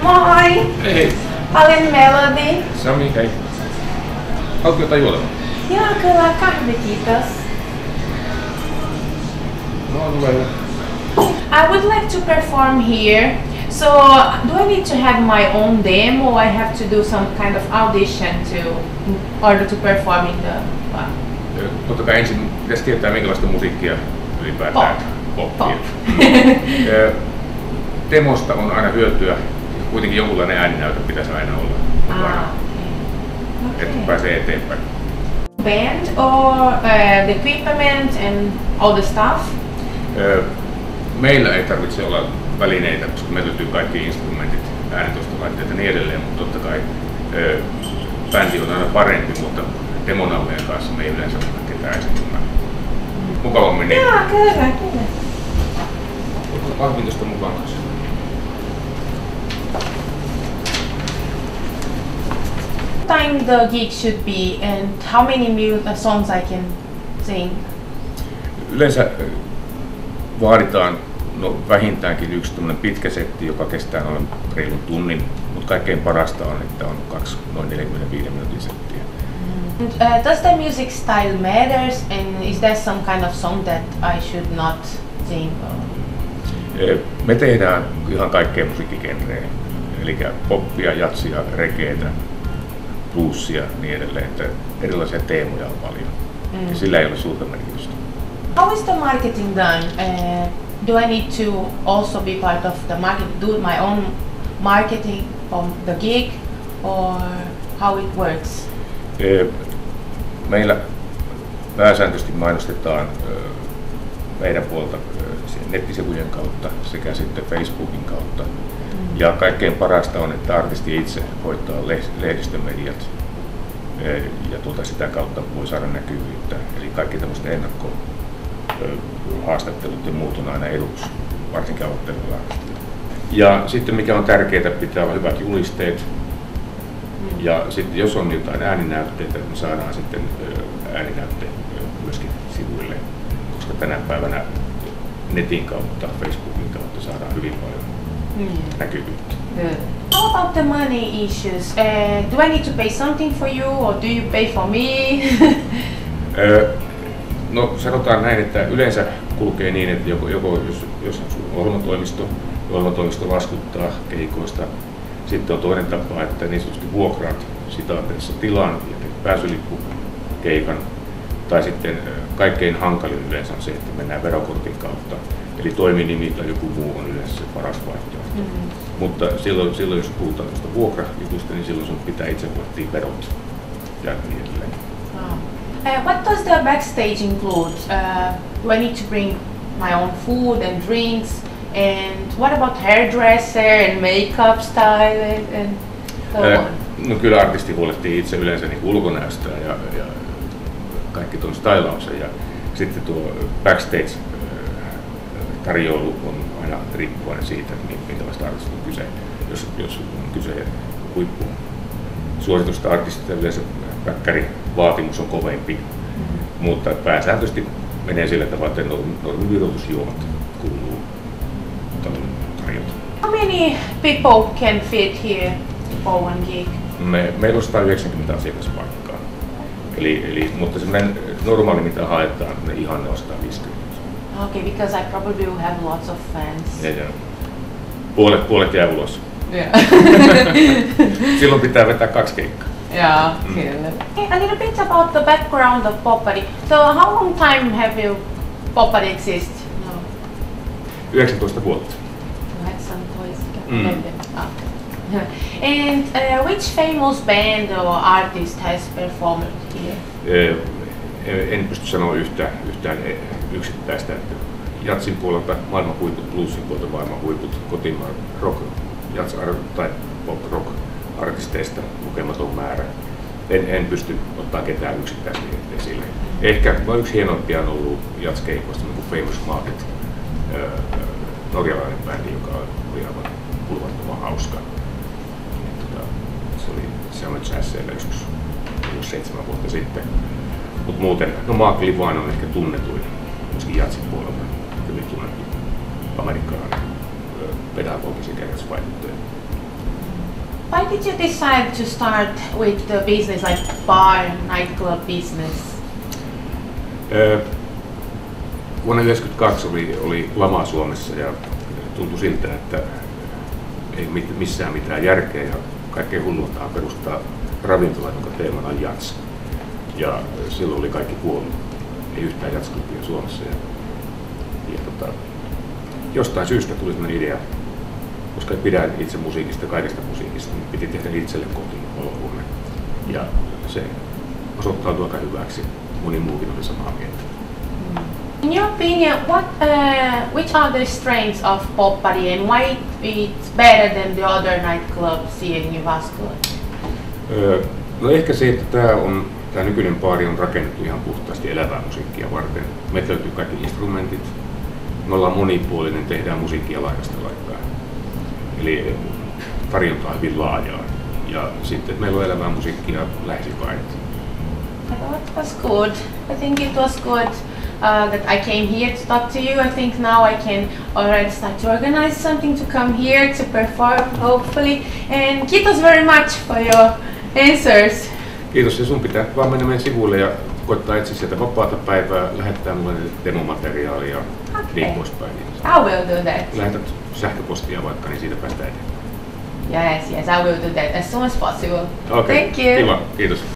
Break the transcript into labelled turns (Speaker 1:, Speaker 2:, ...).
Speaker 1: Moi!
Speaker 2: Hei.
Speaker 1: Olen Melody.
Speaker 2: Sami, hei. Haluatko jotain juotavaa?
Speaker 1: Joo, kyllä kahvi, kiitos.
Speaker 2: No, hyvä.
Speaker 1: I would like to perform here. So, do I need to have my own demo or I have to do some kind of audition in order to perform in the
Speaker 2: Totta kai ensin pitäisi tietää, minkälaista musiikkia ylipäätään.
Speaker 1: Pop.
Speaker 2: Demosta on aina hyötyä. Kuitenkin jonkunlainen ääninäytö pitäisi aina olla mukana, että pääsee eteenpäin.
Speaker 1: Band or the equipment and all the stuff?
Speaker 2: Meillä ei tarvitse olla välineitä, koska meillä löytyy kaikki instrumentit, äänentoistolaitteet ja niin edelleen, mutta totta kai bändi on aina parempi, mutta demonauleen kanssa me ei yleensä ketään esiintymään. Mukavammin niin.
Speaker 1: Joo, kyllä.
Speaker 2: Oletko kahvin tuosta mukaan kanssa?
Speaker 1: Time the gig should be and how many songs I can sing?
Speaker 2: Yleensä vaaditaan vähintäänkin yksi pitkä setti, joka kestää noin reilun tunnin, mutta kaikkein parasta on, että on noin 45 minuutin settiä.
Speaker 1: Does the music style matters and is there some kind of song that I should not sing?
Speaker 2: Me tehdään ihan kaikkea musiikkigenrejä, eli poppia, jatsia, reggaetä, bluesia ja niin edelleen, että erilaisia teemoja on paljon ja sillä ei ole suurta merkitystä.
Speaker 1: How is the marketing done? Do I need to also be part of the market, do my own marketing on the gig or how it works?
Speaker 2: Meillä pääsääntöisesti mainostetaan meidän puolta nettisivujen kautta sekä sitten Facebookin kautta. Ja kaikkein parasta on, että artisti itse hoitaa lehdistömediat ja sitä kautta voi saada näkyvyyttä. Eli kaikki tämmöiset haastattelut ja muut on aina eduksi, varsinkin aloittelevilla artistilla. Ja sitten mikä on tärkeää, pitää olla hyvät julisteet. Ja sitten jos on jotain ääninäytteitä, niin saadaan sitten ääninäytteet myöskin sivuille, koska tänä päivänä netin kautta, Facebookin kautta saadaan hyvin paljon näkyvyyttä.
Speaker 1: How about the money issues? Do I need to pay something for you or do you pay for me?
Speaker 2: No sanotaan näin, että yleensä kulkee niin, että jos on ohjelmatoimisto laskuttaa keikoista. Sitten on toinen tapa, että niin sanotusti vuokraat sitaateessa tilan ja pääsylippukeikan. Tai sitten kaikkein hankalin yleensä on se, että mennään verokortin kautta. Eli toiminimi tai joku muu on yleensä se paras vaihtoehto. Mutta silloin jos puhutaan tuosta vuokrajutusta, niin silloin sun pitää itse huolehtia verot ja niin edelleen.
Speaker 1: What does the backstage include? Do I need to bring my own food and drinks? And what about hairdresser and makeup style and so on?
Speaker 2: No kyllä artisti huolehtii itse yleensä niin ulkonäöstä ja kaikki tuon stylauksen ja sitten tuo backstage tarjoulu on aina riippuvainen siitä, minkälaista artistista on kyse. Jos on kyse huippusuositusta artistista, yleensä päkkärivaatimus on kovempi, mutta pääsääntöisesti menee sillä tavalla, että normivirvoitusjuomat kuuluu tarjota.
Speaker 1: How many people can fit here for one gig?
Speaker 2: Meillä on 190 asiakaspaikkaa, mutta semmoinen normaali mitä haetaan, ne ihanne on 150.
Speaker 1: Okay, because I probably will have lots of fans.
Speaker 2: Ja. Puolet jää ulos.
Speaker 1: Yeah.
Speaker 2: Silloin pitää vetää 2 keikkaa.
Speaker 1: Yeah, kyllä. A little bit about the background of Poppari. So how long time have Poppari exist? No.
Speaker 2: 19 vuotta.
Speaker 1: 19. And which famous band or artist has performed here?
Speaker 2: En pysty sanoa yhtään yksittäistä. Jatsin puolelta maailman huiput, bluesin puolelta maailman huiput, kotimaan rock, tai pop rock artisteista lukematon määrä. En pysty ottaa ketään yksittäistä esille. Ehkä yksi hienoimpia on ollut jatskeikoista niin kuin Famous Market, norjalainen bändi, joka oli aivan pulvattoman hauska. Se oli Sound Jazzilla joskus 7 vuotta sitten. Mutta muuten, Mark Levine on ehkä tunnetuin myöskin jatsin puolella, hyvin tunnettu amerikkalainen pedagogi sekä jazzvaikuttaja.
Speaker 1: Why did you decide to start with the business, like bar, nightclub business?
Speaker 2: Vuonna 1992 oli lama Suomessa ja tuntui siltä, että ei missään mitään järkeä ja kaikkein hulluntaan perustaa ravintola, jonka teemana on jats. Ja silloin oli kaikki kuollut. Ei yhtään jatsklubia Suomessa. Jostain syystä tuli sellainen idea, koska pidän itse musiikista, kaikesta musiikista, niin piti tehdä itselle kotiolohuone. Ja se osoittautui aika hyväksi. Moni muukin oli samaa mieltä.
Speaker 1: In your opinion, which are the strengths of Pop Buddy and why it's better than the other nightclubs here in Jyväskylä?
Speaker 2: No ehkä se, että tämä nykyinen baari on rakennettu ihan puhtaasti elävää musiikkia varten. Meiltä löytyy kaikki instrumentit. Me ollaan monipuolinen, tehdään musiikkia laidasta laitaan. Eli tarjonta on hyvin laajaa. Ja sitten meillä on elävää musiikkia lähes joka aineet.
Speaker 1: That was good. I think it was good that I came here to talk to you. I think now I can already start to organize something to come here to perform, hopefully. And kiitos very much for your answers.
Speaker 2: Kiitos, ja sun pitää vaan mennä meidän sivuille ja koittaa etsiä sieltä vapaata päivää, lähettää mulle demomateriaalia ja niin poispäin.
Speaker 1: I will do that.
Speaker 2: Lähetät sähköpostia vaikka, niin siitä päästään eteenpäin.
Speaker 1: Yes, I will do that as soon as possible.
Speaker 2: Okay.
Speaker 1: Thank you.
Speaker 2: Kiva, kiitos.